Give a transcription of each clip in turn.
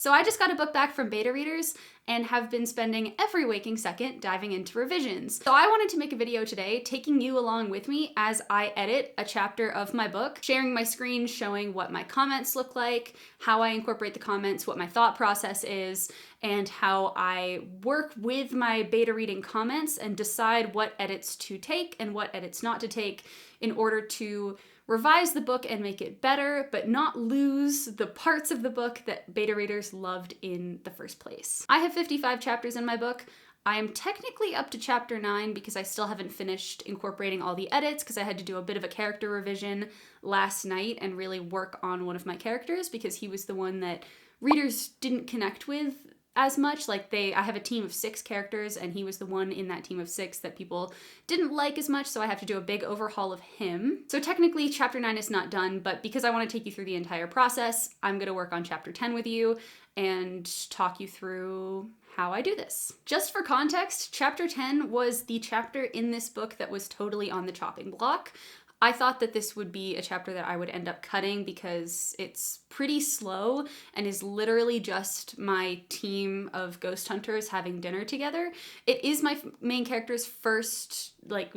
So I just got a book back from beta readers and have been spending every waking second diving into revisions. So I wanted to make a video today taking you along with me as I edit a chapter of my book, sharing my screen, showing what my comments look like, how I incorporate the comments, what my thought process is, and how I work with my beta reading comments and decide what edits to take and what edits not to take in order to revise the book and make it better, but not lose the parts of the book that beta readers loved in the first place. I have 55 chapters in my book. I am technically up to chapter 9 because I still haven't finished incorporating all the edits because I had to do a bit of a character revision last night and really work on one of my characters because he was the one that readers didn't connect with as much. I have a team of 6 characters and he was the one in that team of 6 that people didn't like as much, so I have to do a big overhaul of him. So technically chapter 9 is not done, but because I want to take you through the entire process, I'm going to work on chapter 10 with you and talk you through how I do this. Just for context, chapter 10 was the chapter in this book that was totally on the chopping block. I thought that this would be a chapter that I would end up cutting because it's pretty slow and is literally just my team of ghost hunters having dinner together. It is my main character's first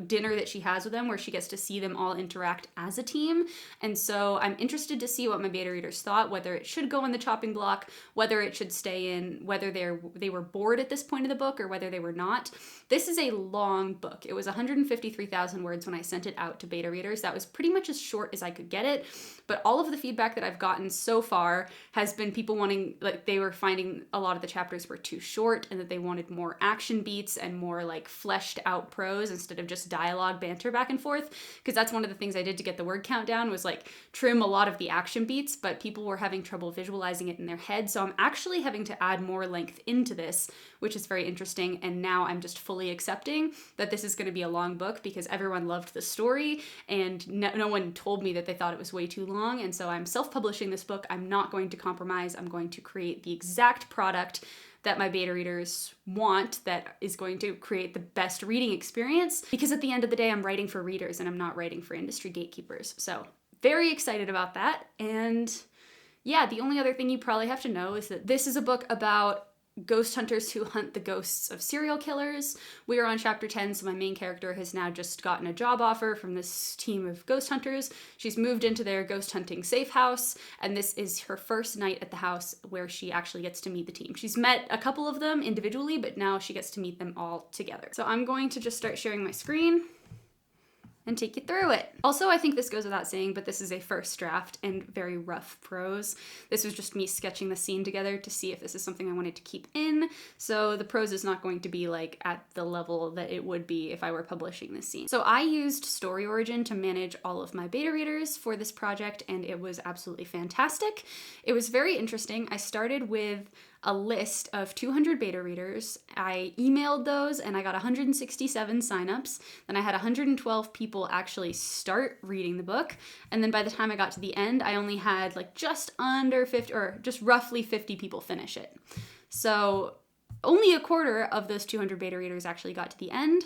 dinner that she has with them where she gets to see them all interact as a team. And so I'm interested to see what my beta readers thought, whether it should go on the chopping block, whether it should stay in, whether they were bored at this point of the book or whether they were not. This is a long book. It was 153,000 words when I sent it out to beta readers. That was pretty much as short as I could get it. But all of the feedback that I've gotten so far has been people wanting, they were finding a lot of the chapters were too short and that they wanted more action beats and more fleshed out prose instead of just dialogue banter back and forth. Because that's one of the things I did to get the word count down was trim a lot of the action beats, but people were having trouble visualizing it in their head. So I'm actually having to add more length into this, which is very interesting. And now I'm just fully accepting that this is going to be a long book because everyone loved the story and no one told me that they thought it was way too long. And so I'm self-publishing this book. I'm not going to compromise. I'm going to create the exact product that my beta readers want that is going to create the best reading experience, because at the end of the day, I'm writing for readers and I'm not writing for industry gatekeepers. So very excited about that. And yeah, the only other thing you probably have to know is that this is a book about ghost hunters who hunt the ghosts of serial killers. We are on chapter 10, so my main character has now just gotten a job offer from this team of ghost hunters. She's moved into their ghost hunting safe house, and this is her first night at the house where she actually gets to meet the team. She's met a couple of them individually, but now she gets to meet them all together. So I'm going to just start sharing my screen and take you through it. Also, I think this goes without saying, but this is a first draft and very rough prose. This was just me sketching the scene together to see if this is something I wanted to keep in. So the prose is not going to be at the level that it would be if I were publishing this scene. So I used Story Origin to manage all of my beta readers for this project, and it was absolutely fantastic. It was very interesting. I started with a list of 200 beta readers. I emailed those and I got 167 signups. Then I had 112 people actually start reading the book. And then by the time I got to the end, I only had just under 50 or just roughly 50 people finish it. So only a quarter of those 200 beta readers actually got to the end.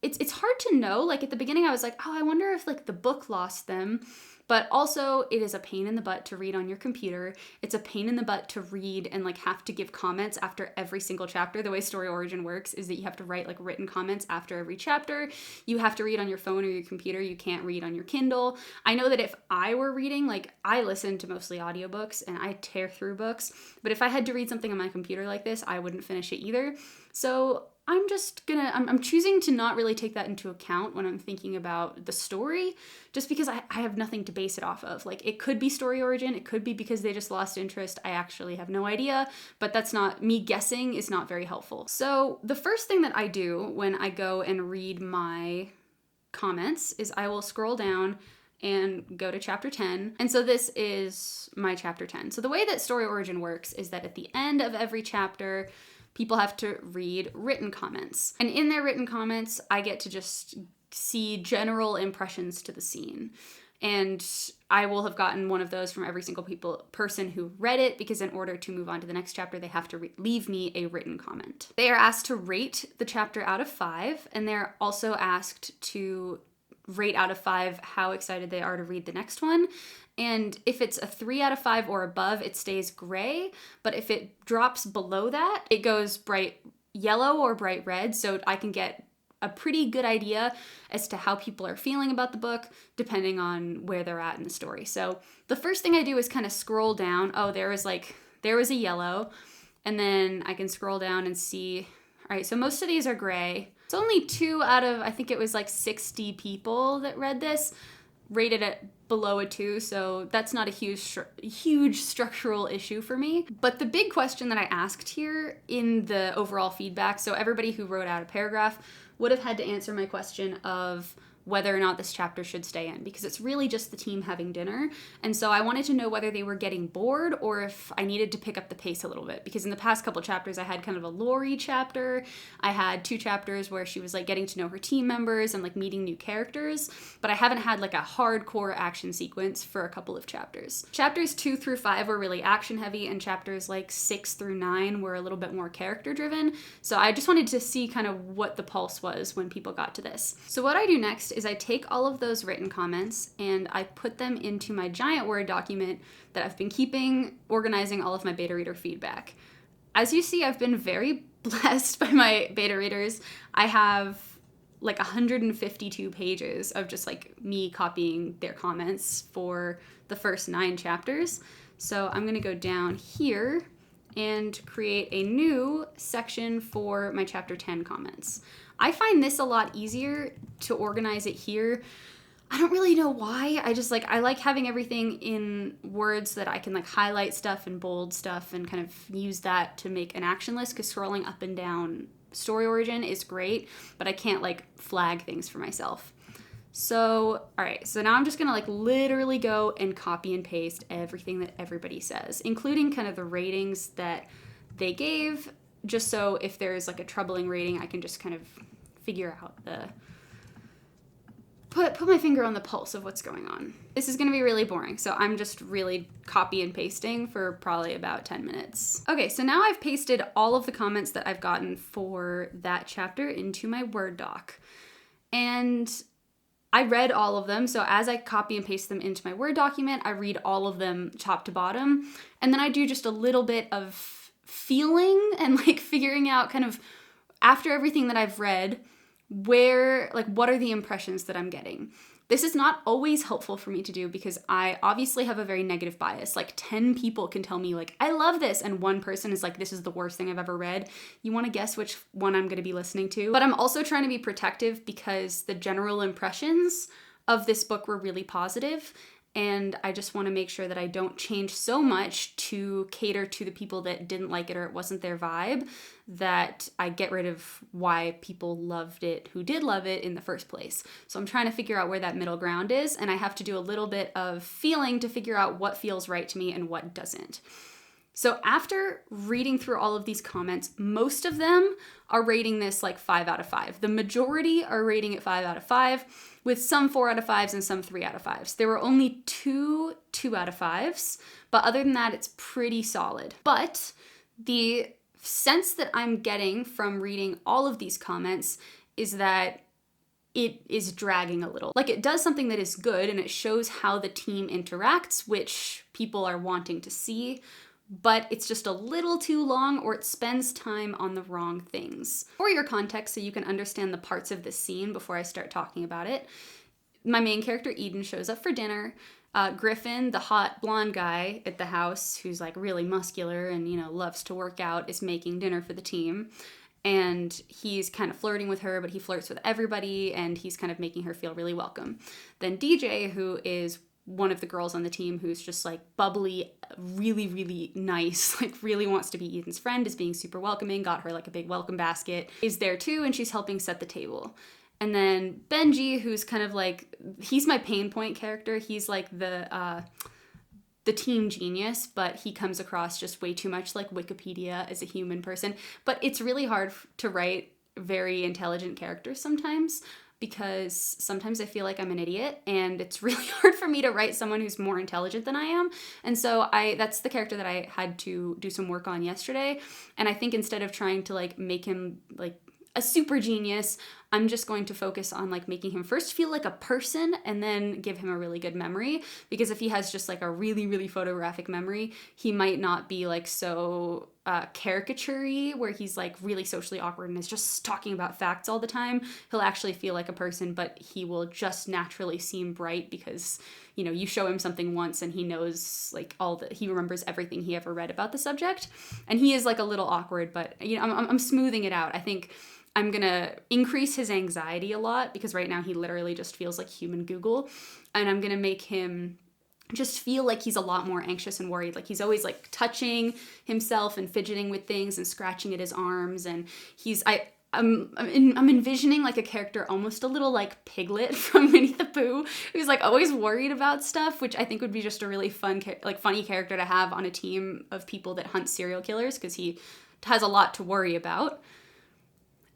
It's hard to know. At the beginning I was I wonder if the book lost them. But also, it is a pain in the butt to read on your computer. It's a pain in the butt to read and have to give comments after every single chapter. The way Story Origin works is that you have to write written comments after every chapter. You have to read on your phone or your computer. You can't read on your Kindle. I know that if I were reading, I listen to mostly audiobooks and I tear through books. But if I had to read something on my computer like this, I wouldn't finish it either. So I'm choosing to not really take that into account when I'm thinking about the story, just because I have nothing to base it off of. It could be Story Origin, it could be because they just lost interest. I actually have no idea, but that's not, me guessing is not very helpful. So the first thing that I do when I go and read my comments is I will scroll down and go to chapter 10. And so this is my chapter 10. So the way that Story Origin works is that at the end of every chapter, people have to read written comments. And in their written comments, I get to just see general impressions to the scene. And I will have gotten one of those from every single person who read it, because in order to move on to the next chapter, they have to leave me a written comment. They are asked to rate the chapter out of 5, and they're also asked to rate out of 5 how excited they are to read the next one. And if it's a 3 out of 5 or above, it stays gray. But if it drops below that, it goes bright yellow or bright red. So I can get a pretty good idea as to how people are feeling about the book, depending on where they're at in the story. So the first thing I do is kind of scroll down. Oh, there was a yellow. And then I can scroll down and see, all right, so most of these are gray. It's only 2 out of, I think it was like 60 people that read this, rated it below a 2, so that's not a huge structural issue for me. But the big question that I asked here in the overall feedback, so everybody who wrote out a paragraph would have had to answer my question of whether or not this chapter should stay in, because it's really just the team having dinner. And so I wanted to know whether they were getting bored or if I needed to pick up the pace a little bit, because in the past couple chapters I had kind of a Lori chapter. I had 2 chapters where she was like getting to know her team members and like meeting new characters, but I haven't had like a hardcore action sequence for a couple of chapters. Chapters 2 through 5 were really action heavy, and chapters like 6 through 9 were a little bit more character driven. So I just wanted to see kind of what the pulse was when people got to this. So what I do next is I take all of those written comments and I put them into my giant Word document that I've been keeping, organizing all of my beta reader feedback. As you see, I've been very blessed by my beta readers. I have like 152 pages of just like me copying their comments for the first 9 chapters. So I'm gonna go down here and create a new section for my chapter 10 comments. I find this a lot easier to organize it here. I don't really know why. I like having everything in words that I can like highlight stuff and bold stuff and kind of use that to make an action list, because scrolling up and down story origin is great, but I can't like flag things for myself. So, all right, so now I'm just gonna like literally go and copy and paste everything that everybody says, including kind of the ratings that they gave, just so if there's like a troubling rating, I can just kind of figure out put my finger on the pulse of what's going on. This is gonna be really boring, so I'm just really copy and pasting for probably about 10 minutes. Okay, so now I've pasted all of the comments that I've gotten for that chapter into my Word doc. And I read all of them, so as I copy and paste them into my Word document, I read all of them top to bottom, and then I do just a little bit of feeling and like figuring out kind of, after everything that I've read, what are the impressions that I'm getting. This is not always helpful for me to do because I obviously have a very negative bias. Like 10 people can tell me like, I love this, and one person is like, this is the worst thing I've ever read. You want to guess which one I'm going to be listening to? But I'm also trying to be protective because the general impressions of this book were really positive, and I just want to make sure that I don't change so much to cater to the people that didn't like it or it wasn't their vibe, that I get rid of why people loved it who did love it in the first place. So I'm trying to figure out where that middle ground is, and I have to do a little bit of feeling to figure out what feels right to me and what doesn't. So after reading through all of these comments, most of them are rating this like 5 out of 5. The majority are rating it 5 out of 5, with some 4 out of 5s and some 3 out of 5s. There were only 2 out of 5s, but other than that, it's pretty solid. But the sense that I'm getting from reading all of these comments is that it is dragging a little. Like, it does something that is good and it shows how the team interacts, which people are wanting to see, but it's just a little too long, or it spends time on the wrong things. For your context, so you can understand the parts of this scene before I start talking about it, my main character Eden shows up for dinner. Griffin, the hot blonde guy at the house who's like really muscular and, you know, loves to work out, is making dinner for the team. And he's kind of flirting with her, but he flirts with everybody, and he's kind of making her feel really welcome. Then DJ, who is one of the girls on the team who's just like bubbly, really, really nice, like really wants to be Eden's friend, is being super welcoming, got her like a big welcome basket, is there too, and she's helping set the table. And then Benji, who's kind of like, he's my pain point character. He's like the team genius, but he comes across just way too much like Wikipedia as a human person. But it's really hard to write very intelligent characters sometimes, because sometimes I feel like I'm an idiot, and it's really hard for me to write someone who's more intelligent than I am. And so that's the character that I had to do some work on yesterday. And I think instead of trying to like make him like a super genius, I'm just going to focus on like making him first feel like a person and then give him a really good memory, because if he has just like a really, really photographic memory, he might not be like so caricature-y where he's like really socially awkward and is just talking about facts all the time. He'll actually feel like a person, but he will just naturally seem bright because, you know, you show him something once and he knows like he remembers everything he ever read about the subject. And he is like a little awkward, but you know, I'm smoothing it out. I think I'm gonna increase his anxiety a lot because right now he literally just feels like human Google, and I'm gonna make him just feel like he's a lot more anxious and worried. Like he's always like touching himself and fidgeting with things and scratching at his arms. And I'm envisioning like a character almost a little like Piglet from Winnie the Pooh, who's like always worried about stuff, which I think would be just a really fun, like funny character to have on a team of people that hunt serial killers, because he has a lot to worry about.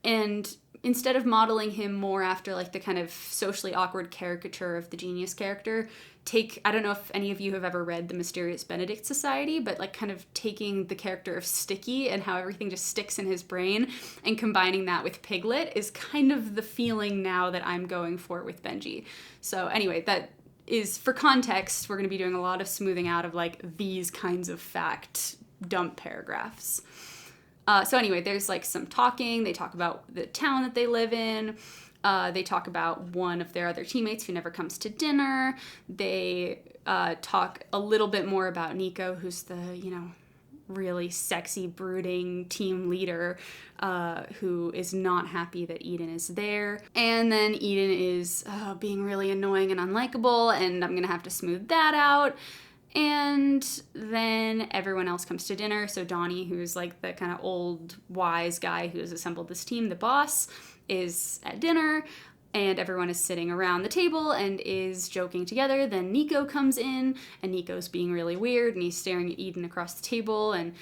And instead of modeling him more after like the kind of socially awkward caricature of the genius character, I don't know if any of you have ever read The Mysterious Benedict Society, but like kind of taking the character of Sticky and how everything just sticks in his brain and combining that with Piglet is kind of the feeling now that I'm going for with Benji. So anyway, that is for context. We're going to be doing a lot of smoothing out of like these kinds of fact dump paragraphs. So anyway, there's like some talking. They talk about the town that they live in. They talk about one of their other teammates who never comes to dinner. They talk a little bit more about Nico, who's the, you know, really sexy, brooding team leader who is not happy that Eden is there. And then Eden is being really annoying and unlikable, and I'm going to have to smooth that out. And then everyone else comes to dinner. So Donnie, who's like the kind of old, wise guy who has assembled this team, the boss, is at dinner. And everyone is sitting around the table and is joking together. Then Nico comes in, and Nico's being really weird, and he's staring at Eden across the table. And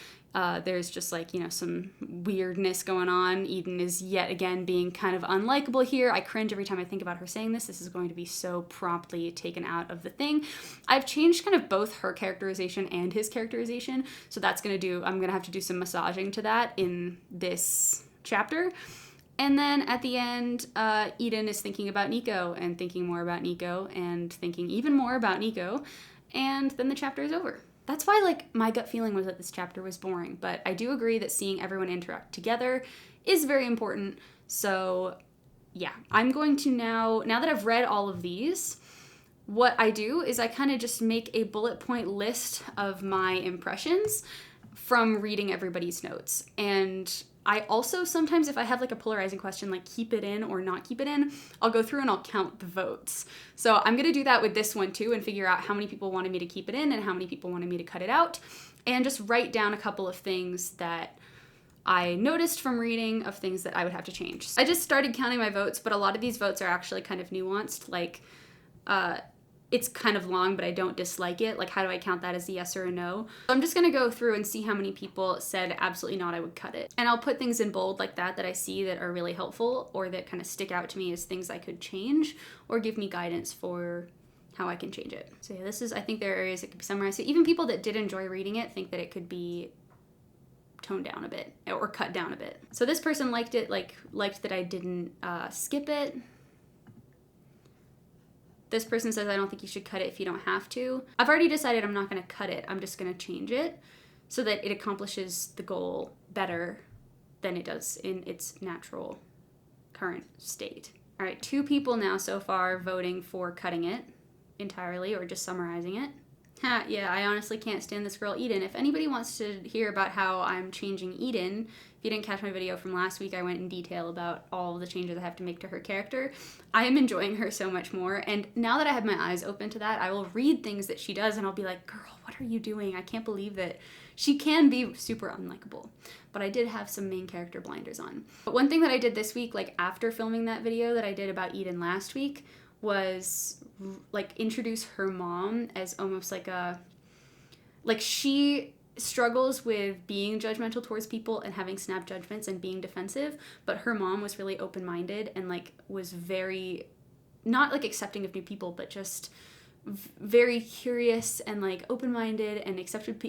there's just like, you know, some weirdness going on. Eden is yet again being kind of unlikable here. I cringe every time I think about her saying this. This is going to be so promptly taken out of the thing. I've changed kind of both her characterization and his characterization. So I'm going to have to do some massaging to that in this chapter. And then at the end, Eden is thinking about Nico and thinking more about Nico and thinking even more about Nico. And then the chapter is over. That's why, like, my gut feeling was that this chapter was boring. But I do agree that seeing everyone interact together is very important. So, yeah, I'm going to now that I've read all of these, what I do is I kind of just make a bullet point list of my impressions from reading everybody's notes. And I also sometimes, if I have like a polarizing question, like keep it in or not keep it in, I'll go through and I'll count the votes. So I'm going to do that with this one too and figure out how many people wanted me to keep it in and how many people wanted me to cut it out, and just write down a couple of things that I noticed from reading of things that I would have to change. I just started counting my votes, but a lot of these votes are actually kind of nuanced. Like, it's kind of long, but I don't dislike it. Like, how do I count that as a yes or a no? So I'm just gonna go through and see how many people said absolutely not, I would cut it. And I'll put things in bold like that I see that are really helpful or that kind of stick out to me as things I could change or give me guidance for how I can change it. So yeah, I think there are areas that could be summarized. Even people that did enjoy reading it think that it could be toned down a bit or cut down a bit. So this person liked it, liked that I didn't skip it. This person says, I don't think you should cut it if you don't have to. I've already decided I'm not going to cut it. I'm just going to change it so that it accomplishes the goal better than it does in its natural current state. All right, 2 people now so far voting for cutting it entirely or just summarizing it. Yeah, I honestly can't stand this girl Eden. If anybody wants to hear about how I'm changing Eden, if you didn't catch my video from last week, I went in detail about all the changes I have to make to her character. I am enjoying her so much more, and now that I have my eyes open to that, I will read things that she does and I'll be like, girl, what are you doing? I can't believe that she can be super unlikable. But I did have some main character blinders on. But one thing that I did this week, like after filming that video that I did about Eden last week, was like introduce her mom as almost like she struggles with being judgmental towards people and having snap judgments and being defensive, but her mom was really open-minded and like was very not like accepting of new people, but just very curious and like open-minded and accepted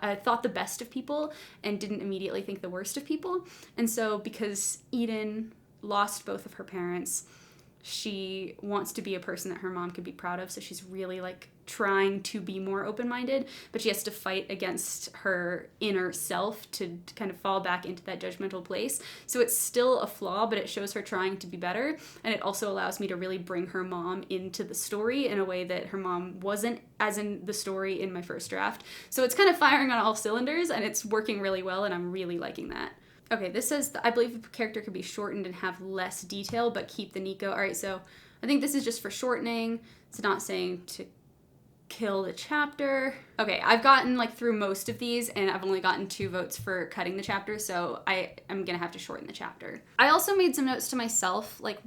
I thought the best of people and didn't immediately think the worst of people. And so because Eden lost both of her parents. She wants to be a person that her mom could be proud of, so she's really like trying to be more open-minded, but she has to fight against her inner self to kind of fall back into that judgmental place. So it's still a flaw, but it shows her trying to be better, and it also allows me to really bring her mom into the story in a way that her mom wasn't, as in the story in my first draft. So it's kind of firing on all cylinders, and it's working really well, and I'm really liking that. Okay, this says, I believe the character could be shortened and have less detail, but keep the Nico. All right, so I think this is just for shortening. It's not saying to kill the chapter. Okay, I've gotten like through most of these, and I've only gotten 2 votes for cutting the chapter, so I am gonna have to shorten the chapter. I also made some notes to myself, like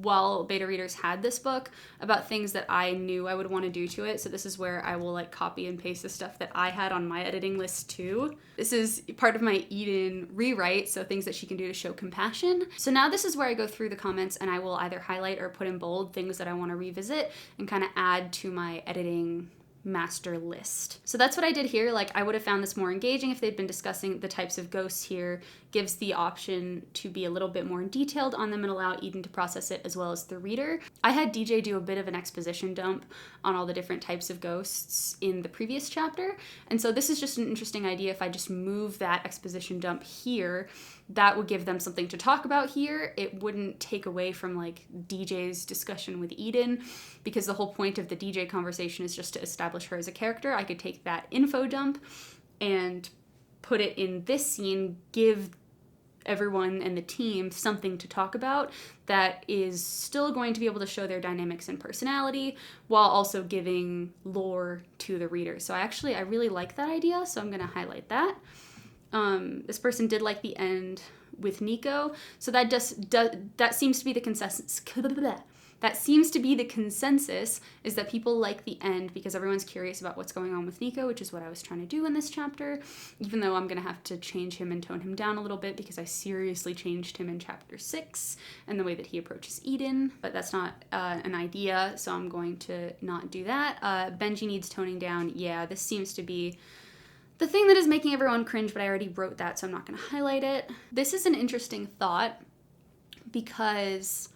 while beta readers had this book, about things that I knew I would want to do to it. So this is where I will like copy and paste the stuff that I had on my editing list too. This is part of my Eden rewrite, so things that she can do to show compassion. So now this is where I go through the comments and I will either highlight or put in bold things that I want to revisit and kind of add to my editing master list. So that's what I did here. Like, I would have found this more engaging if they'd been discussing the types of ghosts here. Gives the option to be a little bit more detailed on them and allow Eden to process it as well as the reader. I had DJ do a bit of an exposition dump on all the different types of ghosts in the previous chapter, and so this is just an interesting idea. If I just move that exposition dump here, that would give them something to talk about here. It wouldn't take away from like DJ's discussion with Eden, because the whole point of the DJ conversation is just to establish her as a character. I could take that info dump and put it in this scene, give everyone and the team something to talk about that is still going to be able to show their dynamics and personality while also giving lore to the reader. So I really like that idea, so I'm going to highlight that. This person did like the end with Nico, so that seems to be the consensus. That seems to be the consensus, is that people like the end because everyone's curious about what's going on with Nico, which is what I was trying to do in this chapter, even though I'm going to have to change him and tone him down a little bit because I seriously changed him in chapter 6 and the way that he approaches Eden, but that's not an idea, so I'm going to not do that. Benji needs toning down. Yeah, this seems to be the thing that is making everyone cringe, but I already wrote that, so I'm not going to highlight it. This is an interesting thought because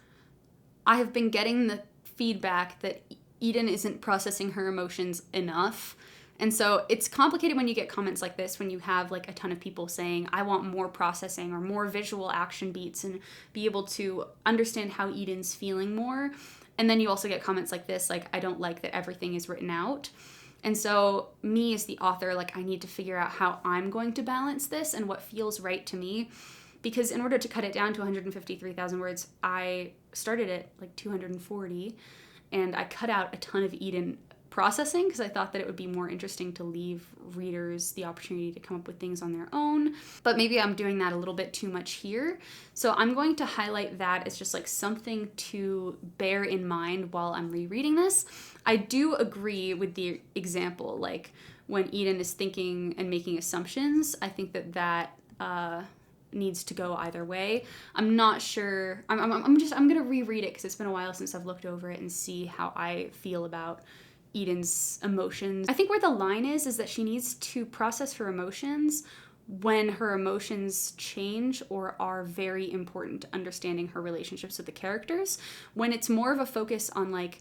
I have been getting the feedback that Eden isn't processing her emotions enough. And so it's complicated when you get comments like this, when you have like a ton of people saying, I want more processing or more visual action beats and be able to understand how Eden's feeling more. And then you also get comments like this, like, I don't like that everything is written out. And so me as the author, like, I need to figure out how I'm going to balance this and what feels right to me. Because in order to cut it down to 153,000 words, I started at like 240, and I cut out a ton of Eden processing because I thought that it would be more interesting to leave readers the opportunity to come up with things on their own. But maybe I'm doing that a little bit too much here. So I'm going to highlight that as just like something to bear in mind while I'm rereading this. I do agree with the example, like when Eden is thinking and making assumptions, I think that needs to go either way. I'm not sure. I'm gonna reread it because it's been a while since I've looked over it and see how I feel about Eden's emotions. I think where the line is that she needs to process her emotions when her emotions change or are very important to understanding her relationships with the characters. When it's more of a focus on like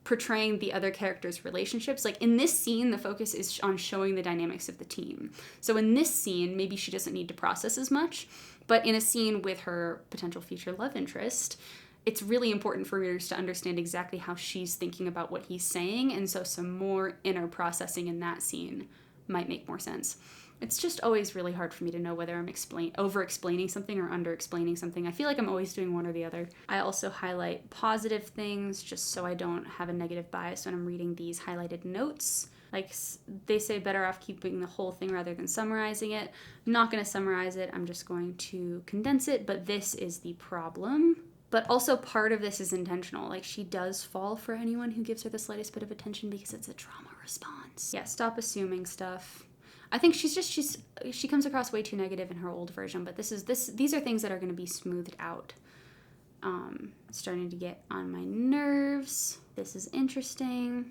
portraying the other characters' relationships. Like in this scene, the focus is on showing the dynamics of the team. So in this scene, maybe she doesn't need to process as much, but in a scene with her potential future love interest, it's really important for readers to understand exactly how she's thinking about what he's saying, and so some more inner processing in that scene might make more sense. It's just always really hard for me to know whether I'm over-explaining something or under-explaining something. I feel like I'm always doing one or the other. I also highlight positive things just so I don't have a negative bias when I'm reading these highlighted notes. Like they say, better off keeping the whole thing rather than summarizing it. I'm not going to summarize it. I'm just going to condense it, but this is the problem. But also part of this is intentional. Like she does fall for anyone who gives her the slightest bit of attention because it's a trauma response. Yeah, stop assuming stuff. I think she comes across way too negative in her old version, but these are things that are going to be smoothed out. It's starting to get on my nerves. This is interesting.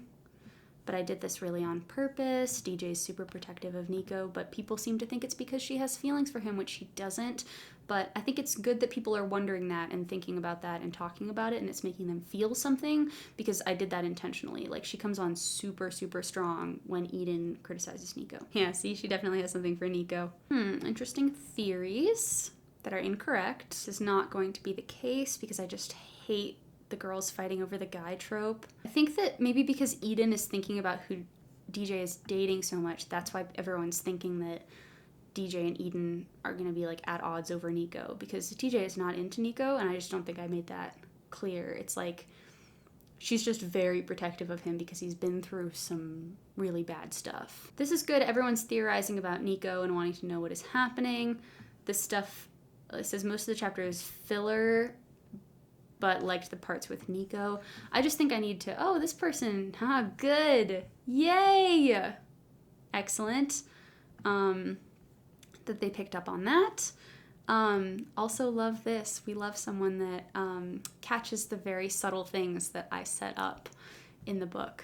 but I did this really on purpose. DJ's super protective of Nico, but people seem to think it's because she has feelings for him, which she doesn't. But I think it's good that people are wondering that and thinking about that and talking about it, and it's making them feel something, because I did that intentionally. Like, she comes on super, super strong when Eden criticizes Nico. Yeah, see, she definitely has something for Nico. Interesting theories that are incorrect. This is not going to be the case because I just hate the girls fighting over the guy trope. I think that maybe because Eden is thinking about who DJ is dating so much, that's why everyone's thinking that DJ and Eden are going to be like at odds over Nico, because DJ is not into Nico, and I just don't think I made that clear. It's like she's just very protective of him because he's been through some really bad stuff. This is good. Everyone's theorizing about Nico and wanting to know what is happening. This stuff, it says most of the chapter is filler, but liked the parts with Nico. I just think I need to, oh, this person, good. Yay! Excellent. That they picked up on that. Also love this. We love someone that catches the very subtle things that I set up in the book.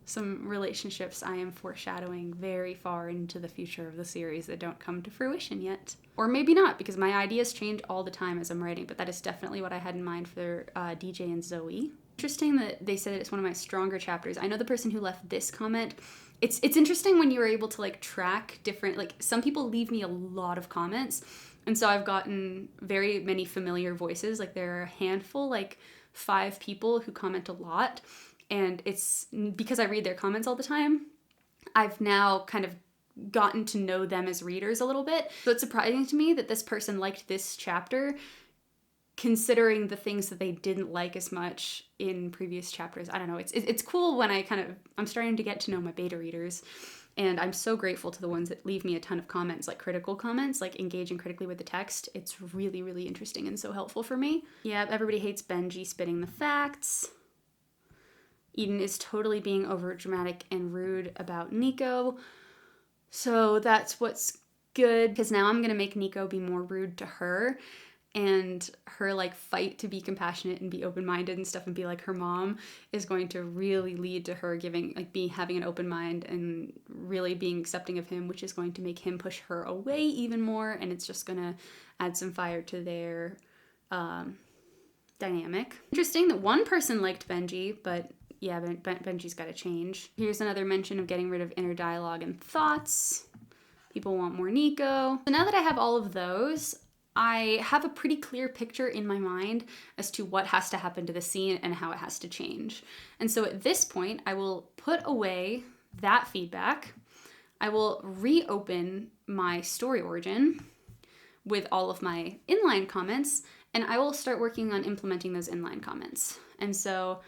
Some relationships I am foreshadowing very far into the future of the series that don't come to fruition yet. Or maybe not, because my ideas change all the time as I'm writing, but that is definitely what I had in mind for DJ and Zoe. Interesting that they said it's one of my stronger chapters. I know the person who left this comment. It's interesting when you were able to like track different, like some people leave me a lot of comments, and so I've gotten very many familiar voices. Like there are a handful, like 5 people who comment a lot, and it's because I read their comments all the time, I've now kind of gotten to know them as readers a little bit. So it's surprising to me that this person liked this chapter, considering the things that they didn't like as much in previous chapters. I don't know. It's cool when I'm starting to get to know my beta readers, and I'm so grateful to the ones that leave me a ton of comments, like critical comments, like engaging critically with the text. It's really, really interesting and so helpful for me. Yeah, everybody hates Benji spitting the facts. Eden is totally being overdramatic and rude about Nico. So that's what's good, because now I'm going to make Nico be more rude to her, and her like fight to be compassionate and be open-minded and stuff and be like her mom is going to really lead to her having an open mind and really being accepting of him, which is going to make him push her away even more, and it's just going to add some fire to their dynamic. Interesting that one person liked Benji, but yeah, Benji's got to change. Here's another mention of getting rid of inner dialogue and thoughts. People want more Nico. So now that I have all of those, I have a pretty clear picture in my mind as to what has to happen to the scene and how it has to change. And so at this point, I will put away that feedback. I will reopen my story origin with all of my inline comments, and I will start working on implementing those inline comments. And so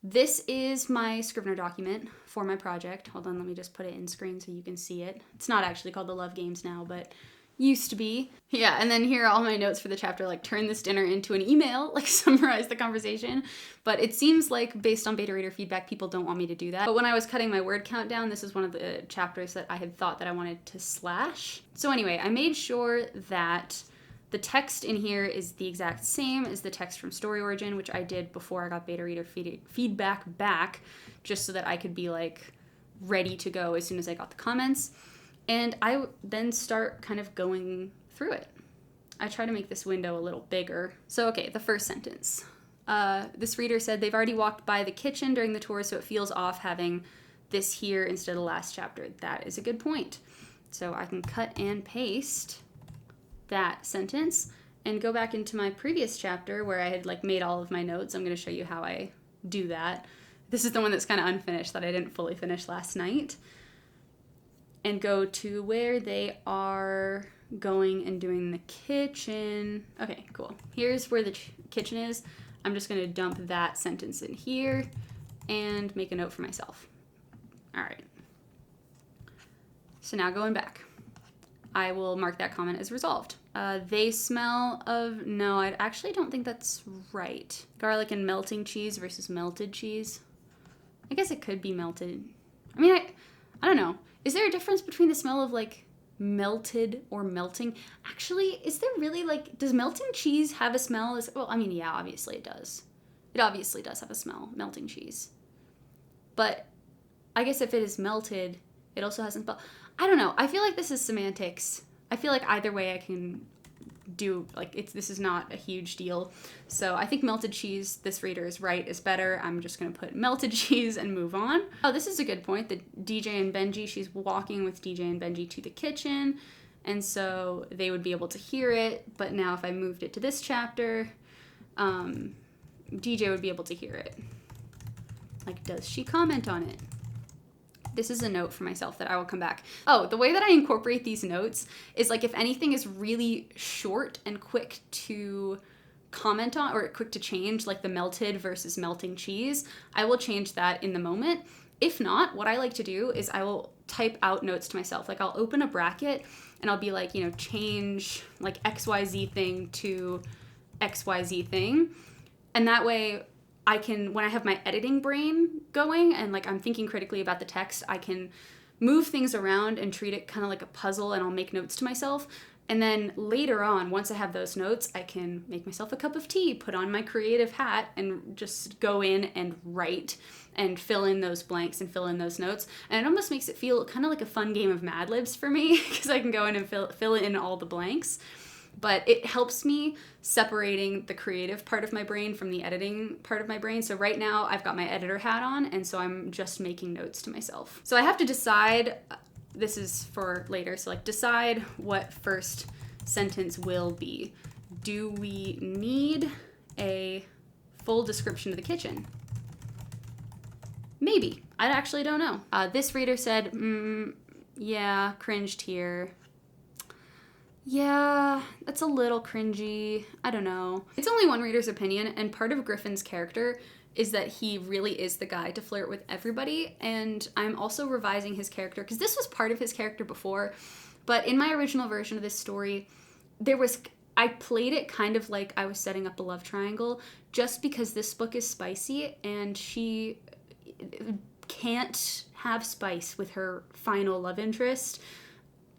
this is my Scrivener document for my project. Hold on, let me just put it in screen so you can see it. It's not actually called The Love Games now, but used to be. Yeah, and then here are all my notes for the chapter, like turn this dinner into an email, like summarize the conversation. But it seems like based on beta reader feedback, people don't want me to do that. But when I was cutting my word count down, this is one of the chapters that I had thought that I wanted to slash. So anyway, I made sure that the text in here is the exact same as the text from Story Origin, which I did before I got beta reader feedback back, just so that I could be like ready to go as soon as I got the comments. And I then start kind of going through it. I try to make this window a little bigger. So, okay, the first sentence. This reader said they've already walked by the kitchen during the tour, so it feels off having this here instead of the last chapter. That is a good point. So I can cut and paste that sentence and go back into my previous chapter where I had like made all of my notes. I'm going to show you how I do that. This is the one that's kind of unfinished that I didn't fully finish last night. And go to where they are going and doing the kitchen. Okay, cool. Here's where the kitchen is. I'm just going to dump that sentence in here and make a note for myself. All right. So now going back, I will mark that comment as resolved. They smell of, no, I actually don't think that's right. Garlic and melting cheese versus melted cheese. I guess it could be melted. I mean, I don't know. Is there a difference between the smell of like melted or melting? Actually, is there really like, does melting cheese have a smell? Well, I mean, yeah, obviously it does. It obviously does have a smell, melting cheese. But I guess if it is melted, it also hasn't spelled. I don't know. I feel like this is semantics. I feel like either way I can do, like, this is not a huge deal. So I think melted cheese, this reader is right, is better. I'm just going to put melted cheese and move on. Oh, this is a good point. The DJ and Benji, she's walking with DJ and Benji to the kitchen. And so they would be able to hear it. But now if I moved it to this chapter, DJ would be able to hear it. Like, does she comment on it? This is a note for myself that I will come back. Oh, the way that I incorporate these notes is like if anything is really short and quick to comment on or quick to change, like the melted versus melting cheese, I will change that in the moment. If not, what I like to do is I will type out notes to myself. Like I'll open a bracket and I'll be like, you know, change like XYZ thing to XYZ thing. And that way I can, when I have my editing brain going and like I'm thinking critically about the text, I can move things around and treat it kind of like a puzzle, and I'll make notes to myself. And then later on, once I have those notes, I can make myself a cup of tea, put on my creative hat, and just go in and write and fill in those blanks and fill in those notes. And it almost makes it feel kind of like a fun game of Mad Libs for me, because I can go in and fill in all the blanks. But it helps me separating the creative part of my brain from the editing part of my brain. So right now I've got my editor hat on, and so I'm just making notes to myself. So I have to decide, this is for later, so like decide what first sentence will be. Do we need a full description of the kitchen? Maybe. I actually don't know. This reader said, yeah, cringed here. Yeah, that's a little cringy. I don't know. It's only one reader's opinion, and part of Griffin's character is that he really is the guy to flirt with everybody, and I'm also revising his character, because this was part of his character before, but in my original version of this story, I played it kind of like I was setting up a love triangle, just because this book is spicy, and she can't have spice with her final love interest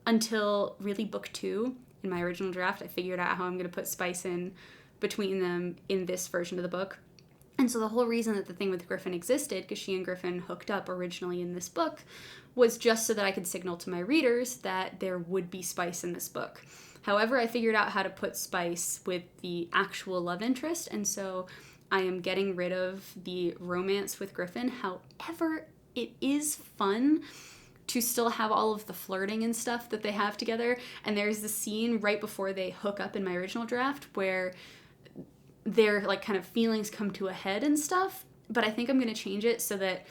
until really book 2. In my original draft, I figured out how I'm going to put spice in between them in this version of the book. And so the whole reason that the thing with Griffin existed, because she and Griffin hooked up originally in this book, was just so that I could signal to my readers that there would be spice in this book. However, I figured out how to put spice with the actual love interest, and so I am getting rid of the romance with Griffin. However, it is fun to still have all of the flirting and stuff that they have together. And there's the scene right before they hook up in my original draft where their like kind of feelings come to a head and stuff. But I think I'm going to change it so that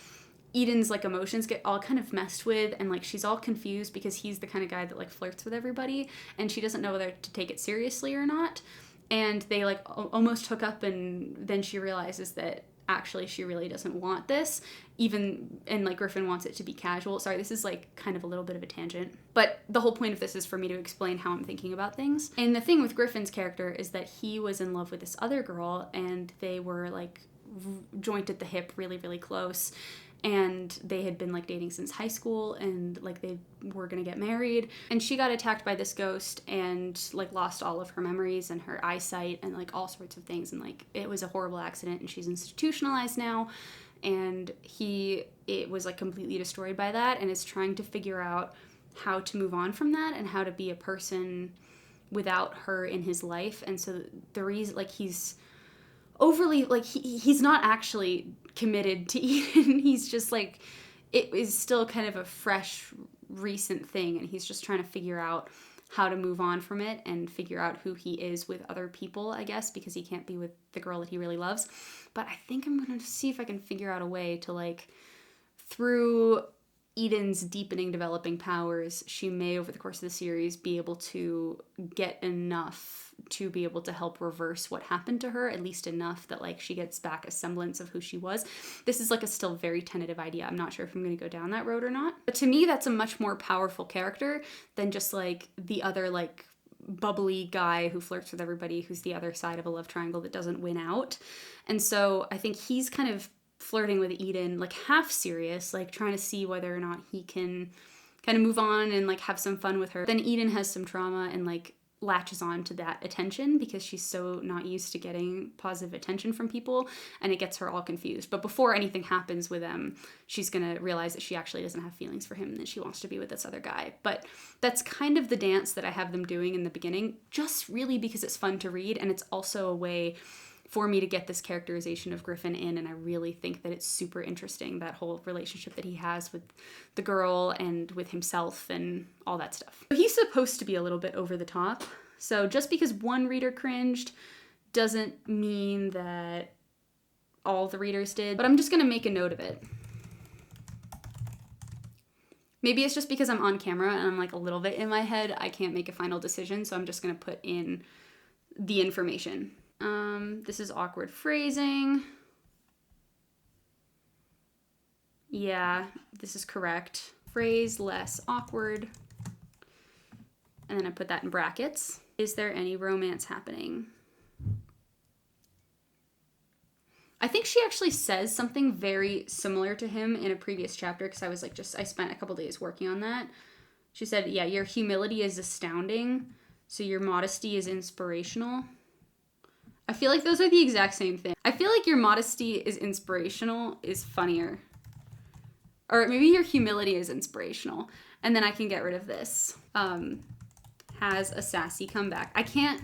Eden's like emotions get all kind of messed with, and like she's all confused because he's the kind of guy that like flirts with everybody, and she doesn't know whether to take it seriously or not. And they like almost hook up, and then she realizes that actually she really doesn't want this, and like Griffin wants it to be casual. Sorry, this is like kind of a little bit of a tangent, but the whole point of this is for me to explain how I'm thinking about things. And the thing with Griffin's character is that he was in love with this other girl, and they were like joint at the hip, really, really close. And they had been like dating since high school, and like they were gonna get married, and she got attacked by this ghost and like lost all of her memories and her eyesight and like all sorts of things, and like it was a horrible accident, and she's institutionalized now, and it was like completely destroyed by that, and is trying to figure out how to move on from that and how to be a person without her in his life. And so the reason like he's overly like he's not actually committed to Eden. He's just like, it is still kind of a fresh recent thing, and he's just trying to figure out how to move on from it and figure out who he is with other people, I guess, because he can't be with the girl that he really loves. But I think I'm gonna see if I can figure out a way to like, through Eden's deepening developing powers, she may over the course of the series be able to get enough to be able to help reverse what happened to her, at least enough that like she gets back a semblance of who she was. This is like a still very tentative idea. I'm not sure if I'm going to go down that road or not. But to me, that's a much more powerful character than just like the other like bubbly guy who flirts with everybody, who's the other side of a love triangle that doesn't win out. And so I think he's kind of flirting with Eden, like half serious, like trying to see whether or not he can kind of move on and like have some fun with her. Then Eden has some trauma, and like latches on to that attention because she's so not used to getting positive attention from people, and it gets her all confused. But before anything happens with them, she's gonna realize that she actually doesn't have feelings for him and that she wants to be with this other guy. But that's kind of the dance that I have them doing in the beginning, just really because it's fun to read, and it's also a way for me to get this characterization of Griffin in, and I really think that it's super interesting, that whole relationship that he has with the girl and with himself and all that stuff. So he's supposed to be a little bit over the top, so just because one reader cringed doesn't mean that all the readers did, but I'm just gonna make a note of it. Maybe it's just because I'm on camera and I'm like a little bit in my head, I can't make a final decision, so I'm just gonna put in the information. This is awkward phrasing. Yeah, this is correct. Phrase less awkward. And then I put that in brackets. Is there any romance happening? I think she actually says something very similar to him in a previous chapter, because I spent a couple days working on that. She said, yeah, your humility is astounding, so your modesty is inspirational. I feel like those are the exact same thing. I feel like your modesty is inspirational is funnier. Or maybe your humility is inspirational. And then I can get rid of this. Has a sassy comeback. I can't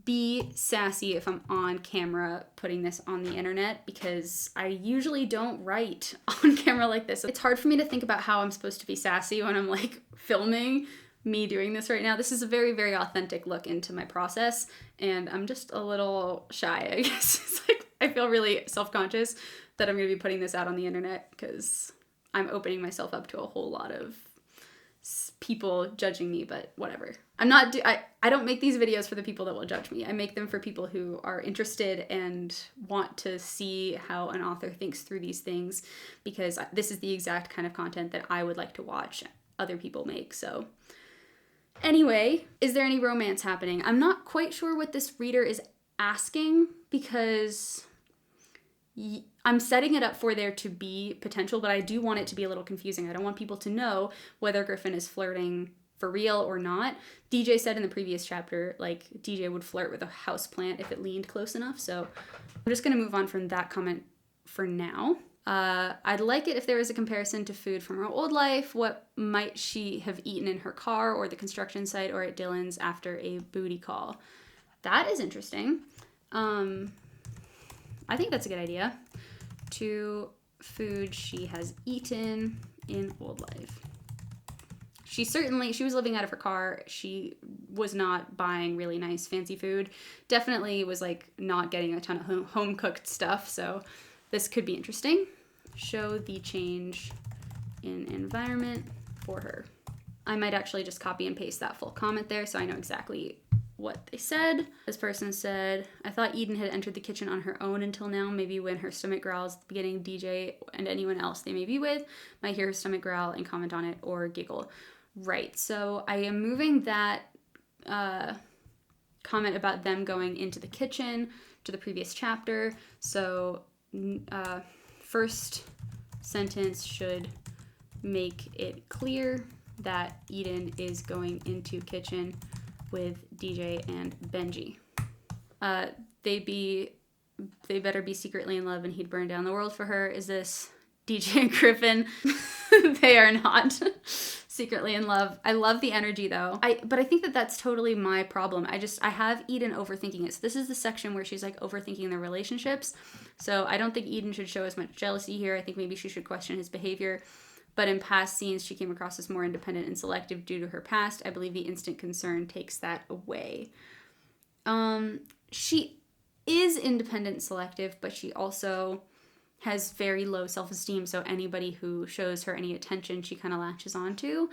be sassy if I'm on camera putting this on the internet, because I usually don't write on camera like this. It's hard for me to think about how I'm supposed to be sassy when I'm like filming me doing this right now. This is a very, very authentic look into my process, and I'm just a little shy, I guess. It's like I feel really self-conscious that I'm going to be putting this out on the internet, because I'm opening myself up to a whole lot of people judging me, but whatever. I don't make these videos for the people that will judge me. I make them for people who are interested and want to see how an author thinks through these things, because this is the exact kind of content that I would like to watch other people make. So anyway, is there any romance happening? I'm not quite sure what this reader is asking, because I'm setting it up for there to be potential, but I do want it to be a little confusing. I don't want people to know whether Griffin is flirting for real or not. DJ said in the previous chapter, like, DJ would flirt with a houseplant if it leaned close enough. So I'm just going to move on from that comment for now. I'd like it if there was a comparison to food from her old life. What might she have eaten in her car or the construction site or at Dylan's after a booty call? That is interesting. I think that's a good idea. To food she has eaten in old life. She was living out of her car. She was not buying really nice fancy food. Definitely was like not getting a ton of home cooked stuff. So this could be interesting. Show the change in environment for her. I might actually just copy and paste that full comment there so I know exactly what they said. This person said, I thought Eden had entered the kitchen on her own until now. Maybe when her stomach growls at the beginning, DJ and anyone else they may be with might hear her stomach growl and comment on it or giggle. Right, so I am moving that comment about them going into the kitchen to the previous chapter. So first sentence should make it clear that Eden is going into kitchen with DJ and Benji. They better be secretly in love and he'd burn down the world for her. Is this DJ and Griffin? They are not secretly in love. I love the energy though. But I think that that's totally my problem. I have Eden overthinking it. So this is the section where she's like overthinking their relationships. So I don't think Eden should show as much jealousy here. I think maybe she should question his behavior. But in past scenes, she came across as more independent and selective due to her past. I believe the instant concern takes that away. She is independent and selective, but she also has very low self-esteem, so anybody who shows her any attention, she kind of latches onto.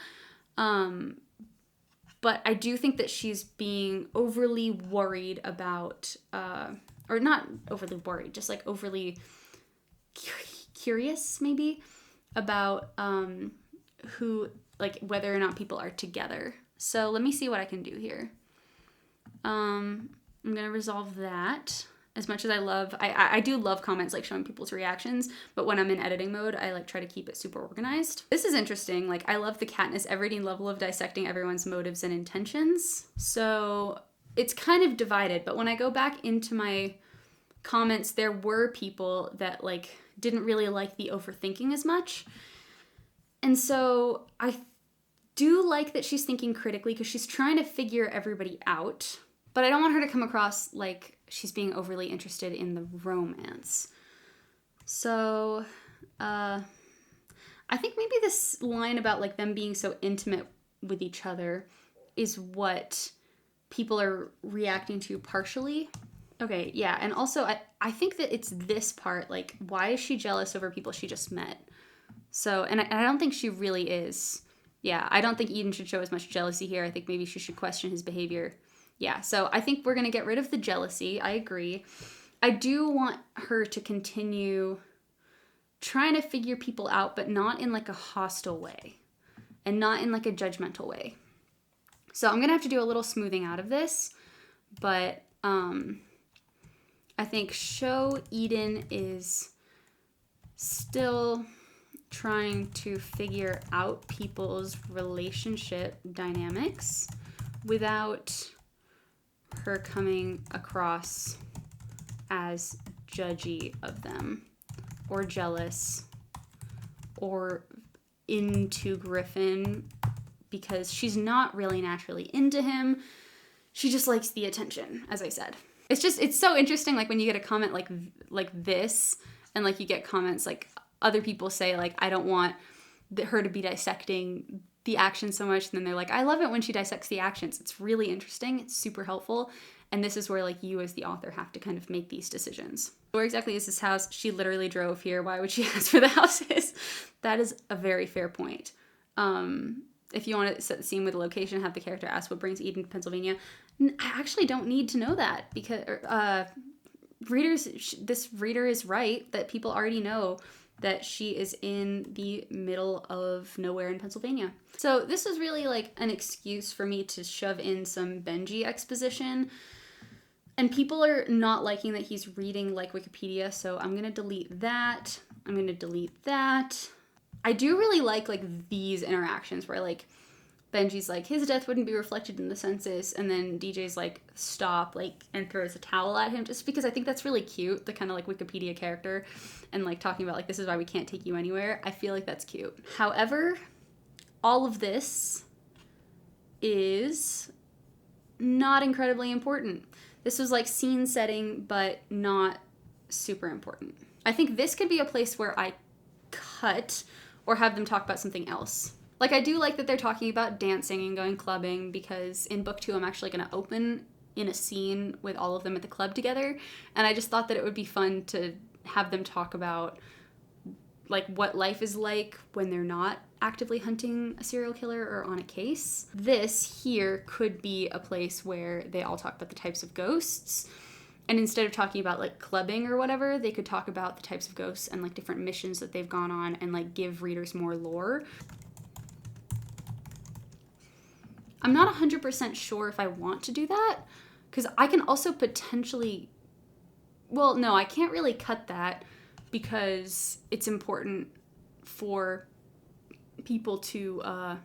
But I do think that she's being overly worried about, or not overly worried, just like overly curious, maybe, about whether or not people are together. So let me see what I can do here. I'm going to resolve that. As much as I do love comments, like showing people's reactions, but when I'm in editing mode, I like try to keep it super organized. This is interesting. Like, I love the Katniss Everdeen level of dissecting everyone's motives and intentions. So it's kind of divided, but when I go back into my comments, there were people that like didn't really like the overthinking as much. And so I do like that she's thinking critically because she's trying to figure everybody out, but I don't want her to come across like she's being overly interested in the romance. So, I think maybe this line about like them being so intimate with each other is what people are reacting to partially. Okay, yeah, and also I think that it's this part, like, why is she jealous over people she just met? So, and I don't think she really is. Yeah, I don't think Eden should show as much jealousy here. I think maybe she should question his behavior. Yeah, so I think we're going to get rid of the jealousy. I agree. I do want her to continue trying to figure people out, but not in like a hostile way and not in like a judgmental way. So I'm going to have to do a little smoothing out of this, but I think show Eden is still trying to figure out people's relationship dynamics without her coming across as judgy of them or jealous or into Griffin, because she's not really naturally into him. She just likes the attention, as I said. It's so interesting, like when you get a comment like this, and like you get comments like other people say like, I don't want her to be dissecting the action so much, and then they're like, I love it when she dissects the actions. It's really interesting. It's super helpful. And this is where like you as the author have to kind of make these decisions. Where exactly is this house? She literally drove here. Why would she ask for the houses? That is a very fair point. If you want to set the scene with a location, have the character ask what brings Eden to Pennsylvania. I actually don't need to know that, because this reader is right that people already know that she is in the middle of nowhere in Pennsylvania. So this is really like an excuse for me to shove in some Benji exposition. And people are not liking that he's reading like Wikipedia, so I'm going to delete that. I'm going to delete that. I do really like these interactions where like Benji's like, his death wouldn't be reflected in the census, and then DJ's like, stop, like, and throws a towel at him, just because I think that's really cute, the kind of like Wikipedia character, and like talking about like, this is why we can't take you anywhere. I feel like that's cute. However, all of this is not incredibly important. This was like scene setting, but not super important. I think this could be a place where I cut or have them talk about something else. Like, I do like that they're talking about dancing and going clubbing, because in book 2, I'm actually going to open in a scene with all of them at the club together. And I just thought that it would be fun to have them talk about like what life is like when they're not actively hunting a serial killer or on a case. This here could be a place where they all talk about the types of ghosts. And instead of talking about like clubbing or whatever, they could talk about the types of ghosts and like different missions that they've gone on, and like give readers more lore. I'm not 100% sure if I want to do that, because I can also potentially, well, no, I can't really cut that because it's important for people to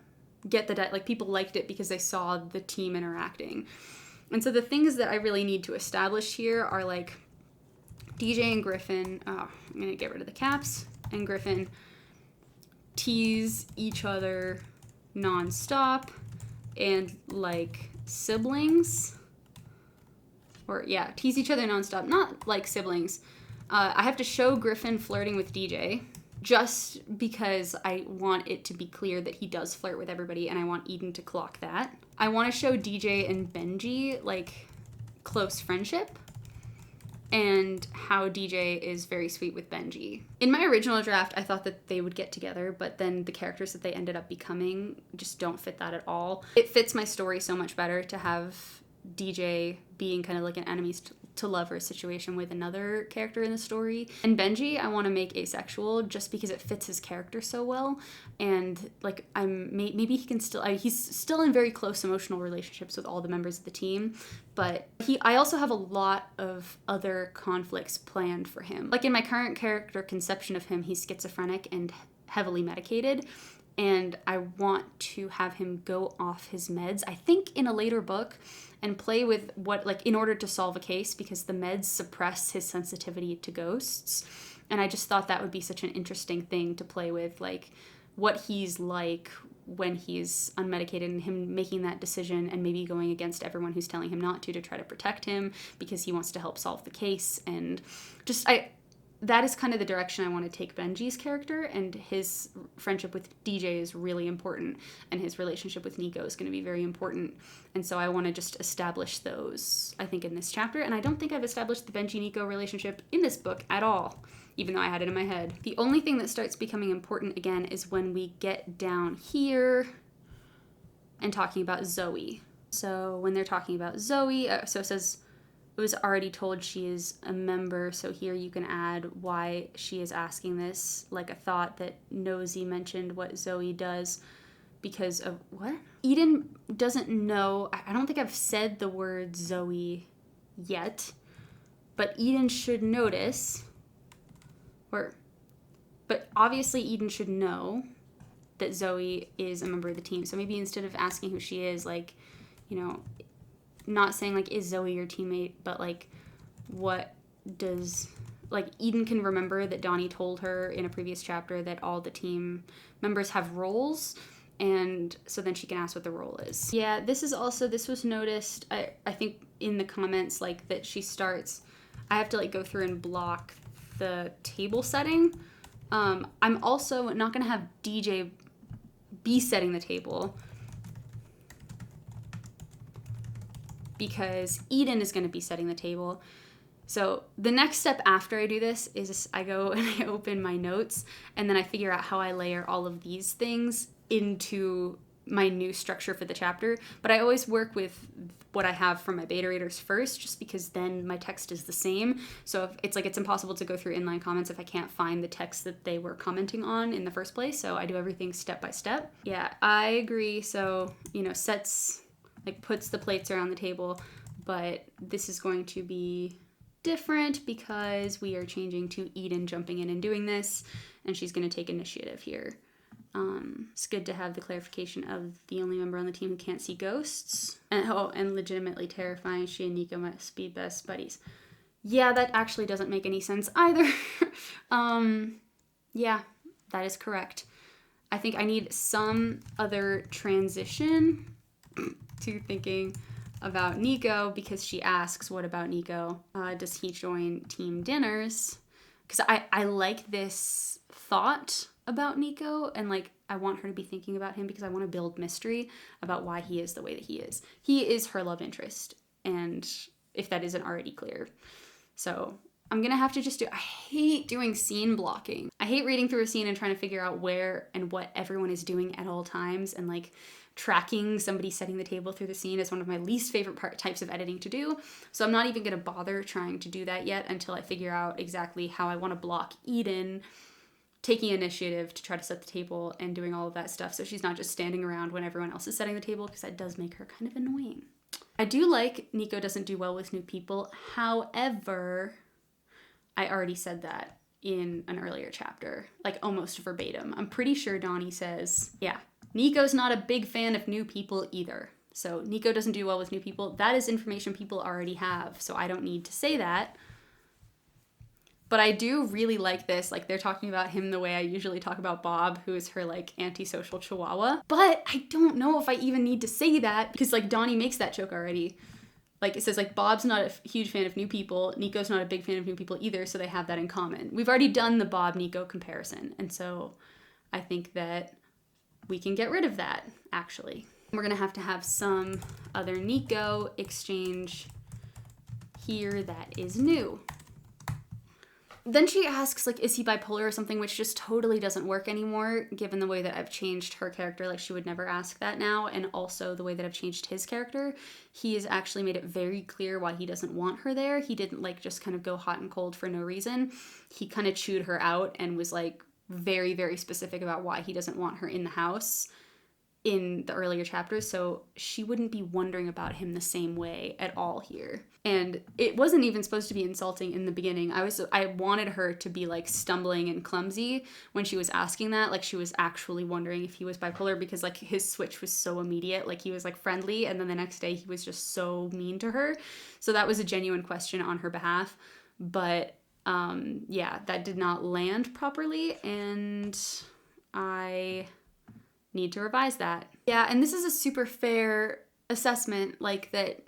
get the, like, people liked it because they saw the team interacting. And so the things that I really need to establish here are like DJ and Griffin, I'm going to get rid of the caps, and Griffin tease each other nonstop, and like siblings, or yeah, tease each other nonstop, not like siblings. I have to show Griffin flirting with DJ just because I want it to be clear that he does flirt with everybody, and I want Eden to clock that. I want to show DJ and Benji like close friendship, and how DJ is very sweet with Benji. In my original draft, I thought that they would get together, but then the characters that they ended up becoming just don't fit that at all. It fits my story so much better to have DJ being kind of like an enemies to love her situation with another character in the story. And Benji, I want to make asexual just because it fits his character so well. And like, maybe he can still, he's still in very close emotional relationships with all the members of the team, but I also have a lot of other conflicts planned for him. Like in my current character conception of him, he's schizophrenic and heavily medicated. And I want to have him go off his meds, I think in a later book, and play with what, like, in order to solve a case, because the meds suppress his sensitivity to ghosts. And I just thought that would be such an interesting thing to play with, like, what he's like when he's unmedicated and him making that decision and maybe going against everyone who's telling him not to try to protect him because he wants to help solve the case. And just, that is kind of the direction I want to take Benji's character, and his friendship with DJ is really important, and his relationship with Nico is going to be very important. And so I want to just establish those, I think, in this chapter. And I don't think I've established the Benji-Nico relationship in this book at all, even though I had it in my head. The only thing that starts becoming important again is when we get down here and talking about Zoe. So when they're talking about Zoe, so it says, it was already told she is a member, so here you can add why she is asking this, like a thought that Nosy mentioned what Zoe does because of what? Eden doesn't know, I don't think I've said the word Zoe yet, but Eden should notice, but obviously Eden should know that Zoe is a member of the team. So maybe instead of asking who she is, like, you know, not saying, like, is Zoe your teammate, but, like, what does, like, Eden can remember that Donnie told her in a previous chapter that all the team members have roles, and so then she can ask what the role is. Yeah, this was noticed, I think, in the comments, like, that she starts, I have to, like, go through and block the table setting. I'm also not going to have DJ be setting the table, because Eden is going to be setting the table. So the next step after I do this is I go and I open my notes, and then I figure out how I layer all of these things into my new structure for the chapter. But I always work with what I have from my beta readers first, just because then my text is the same. So if it's like, it's impossible to go through inline comments if I can't find the text that they were commenting on in the first place. So I do everything step by step. Yeah, I agree. So, you know, sets, like, puts the plates around the table, but this is going to be different because we are changing to Eden jumping in and doing this, and she's going to take initiative here. It's good to have the clarification of the only member on the team who can't see ghosts. And legitimately terrifying, she and Nico must be best buddies. Yeah, that actually doesn't make any sense either. Yeah, that is correct. I think I need some other transition to thinking about Nico, because she asks, what about Nico? Does he join team dinners? Because I like this thought about Nico, and, like, I want her to be thinking about him because I want to build mystery about why he is the way that he is. He is her love interest, and if that isn't already clear. So I'm gonna have to just I hate doing scene blocking. I hate reading through a scene and trying to figure out where and what everyone is doing at all times, and, like, tracking somebody setting the table through the scene is one of my least favorite types of editing to do. So I'm not even gonna bother trying to do that yet until I figure out exactly how I want to block Eden taking initiative to try to set the table and doing all of that stuff, so she's not just standing around when everyone else is setting the table, because that does make her kind of annoying. I do like Nico doesn't do well with new people. However, I already said that in an earlier chapter, like almost verbatim. I'm pretty sure Donnie says, yeah, Nico's not a big fan of new people either. So Nico doesn't do well with new people. That is information people already have, so I don't need to say that. But I do really like this. Like, they're talking about him the way I usually talk about Bob, who is her, like, antisocial chihuahua. But I don't know if I even need to say that, because, like, Donnie makes that joke already. Like, it says, like, Bob's not a huge fan of new people. Nico's not a big fan of new people either, so they have that in common. We've already done the Bob-Nico comparison, and so I think that we can get rid of that, actually. We're going to have some other Nico exchange here that is new. Then she asks, like, is he bipolar or something, which just totally doesn't work anymore, given the way that I've changed her character. Like, she would never ask that now. And also the way that I've changed his character. He has actually made it very clear why he doesn't want her there. He didn't, like, just kind of go hot and cold for no reason. He kind of chewed her out and was, like, very, very specific about why he doesn't want her in the house in the earlier chapters, so she wouldn't be wondering about him the same way at all here. And it wasn't even supposed to be insulting in the beginning. I wanted her to be like stumbling and clumsy when she was asking that, like she was actually wondering if he was bipolar, because like his switch was so immediate. Like he was like friendly and then the next day he was just so mean to her. So that was a genuine question on her behalf. But yeah, that did not land properly, and I need to revise that. Yeah, and this is a super fair assessment, like that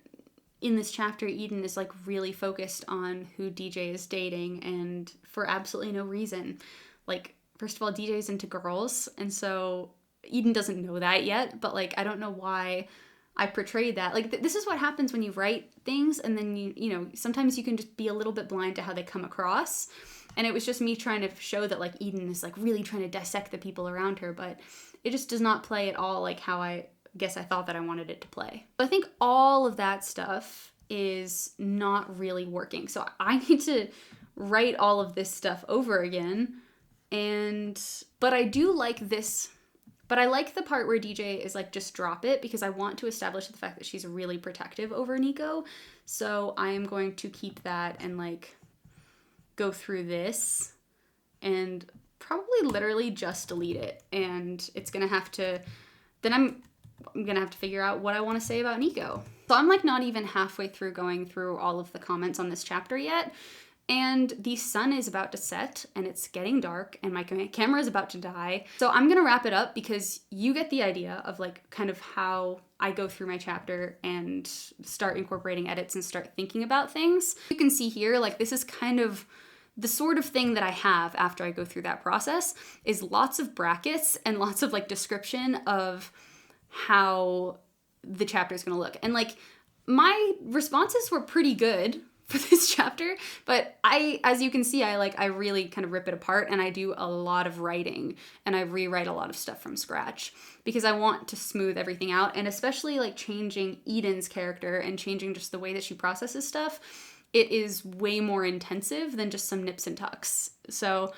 in this chapter, Eden is like really focused on who DJ is dating, and for absolutely no reason. Like, first of all, DJ is into girls, and so Eden doesn't know that yet, but like, I don't know why I portrayed that. Like, this is what happens when you write things, and then you know, sometimes you can just be a little bit blind to how they come across. And it was just me trying to show that like Eden is like really trying to dissect the people around her, but it just does not play at all like how I guess I thought that I wanted it to play. But I think all of that stuff is not really working. So I need to write all of this stuff over again. But I do like this. But I like the part where DJ is like, just drop it, because I want to establish the fact that she's really protective over Nico. So I am going to keep that and like go through this and probably literally just delete it. And it's gonna have to, then I'm gonna have to figure out what I want to say about Nico. So I'm like not even halfway through going through all of the comments on this chapter yet. And the sun is about to set and it's getting dark and my camera is about to die. So I'm gonna wrap it up, because you get the idea of like kind of how I go through my chapter and start incorporating edits and start thinking about things. You can see here, like this is kind of the sort of thing that I have after I go through that process, is lots of brackets and lots of like description of how the chapter is going to look. And like my responses were pretty good for this chapter, but as you can see, I really kind of rip it apart, and I do a lot of writing and I rewrite a lot of stuff from scratch because I want to smooth everything out. And especially like changing Eden's character and changing just the way that she processes stuff, it is way more intensive than just some nips and tucks. So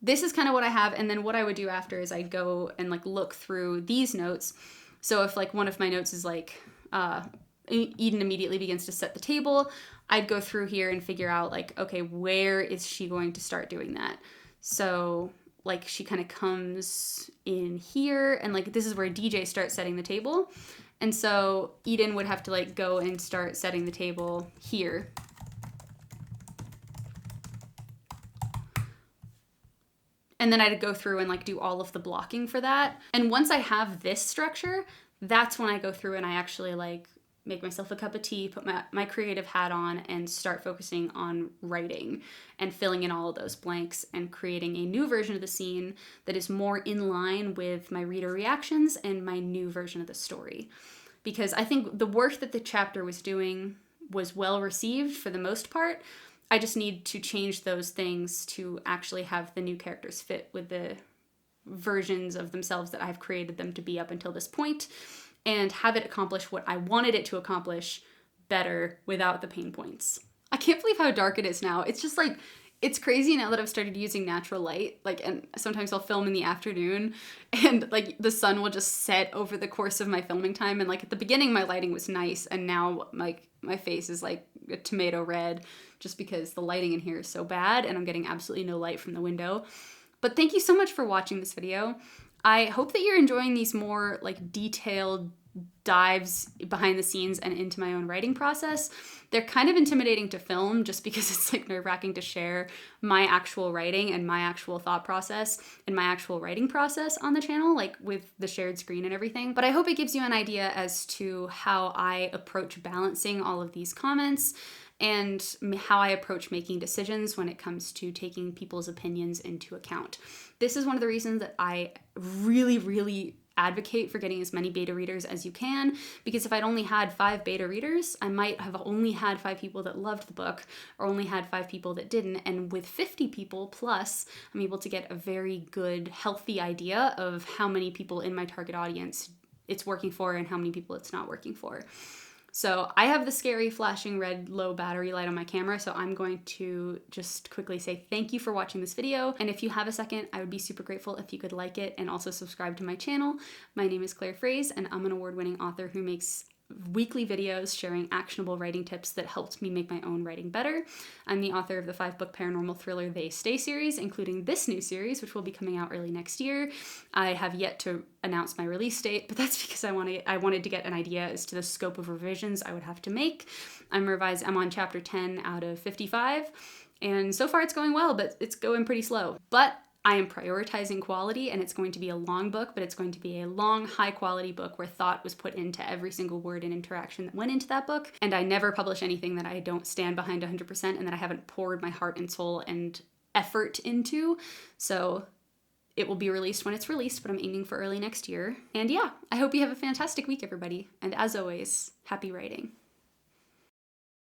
this is kind of what I have. And then what I would do after is I'd go and like look through these notes. So if like one of my notes is like, Eden immediately begins to set the table, I'd go through here and figure out like, okay, where is she going to start doing that? So like she kind of comes in here, and like this is where DJ starts setting the table. And so Eden would have to like go and start setting the table here. And then I'd go through and like do all of the blocking for that. And once I have this structure, that's when I go through and I actually like make myself a cup of tea, put my creative hat on, and start focusing on writing and filling in all of those blanks and creating a new version of the scene that is more in line with my reader reactions and my new version of the story. Because I think the work that the chapter was doing was well received for the most part. I just need to change those things to actually have the new characters fit with the versions of themselves that I've created them to be up until this point, and have it accomplish what I wanted it to accomplish better without the pain points. I can't believe how dark it is now. It's just like, it's crazy now that I've started using natural light, like, and sometimes I'll film in the afternoon and like the sun will just set over the course of my filming time. And like at the beginning, my lighting was nice. And now like my face is like a tomato red just because the lighting in here is so bad and I'm getting absolutely no light from the window. But thank you so much for watching this video. I hope that you're enjoying these more like detailed dives behind the scenes and into my own writing process. They're kind of intimidating to film just because it's like nerve-wracking to share my actual writing and my actual thought process and my actual writing process on the channel, like with the shared screen and everything. But I hope it gives you an idea as to how I approach balancing all of these comments and how I approach making decisions when it comes to taking people's opinions into account. This is one of the reasons that I really advocate for getting as many beta readers as you can, because if I'd only had 5 beta readers, I might have only had 5 people that loved the book, or only had 5 people that didn't. And with 50 people plus, I'm able to get a very good, healthy idea of how many people in my target audience it's working for and how many people it's not working for. So I have the scary flashing red low battery light on my camera, so I'm going to just quickly say thank you for watching this video. And if you have a second, I would be super grateful if you could like it and also subscribe to my channel. My name is Claire Fraze, and I'm an award-winning author who makes weekly videos sharing actionable writing tips that helped me make my own writing better. I'm the author of the 5-book paranormal thriller They Stay series, including this new series, which will be coming out early next year. I have yet to announce my release date, but that's because I wanted to get an idea as to the scope of revisions I would have to make. I'm on chapter 10 out of 55, and so far it's going well, but it's going pretty slow. But I am prioritizing quality, and it's going to be a long book, but it's going to be a long, high-quality book where thought was put into every single word and interaction that went into that book. And I never publish anything that I don't stand behind 100% and that I haven't poured my heart and soul and effort into. So it will be released when it's released, but I'm aiming for early next year. And yeah, I hope you have a fantastic week, everybody. And as always, happy writing.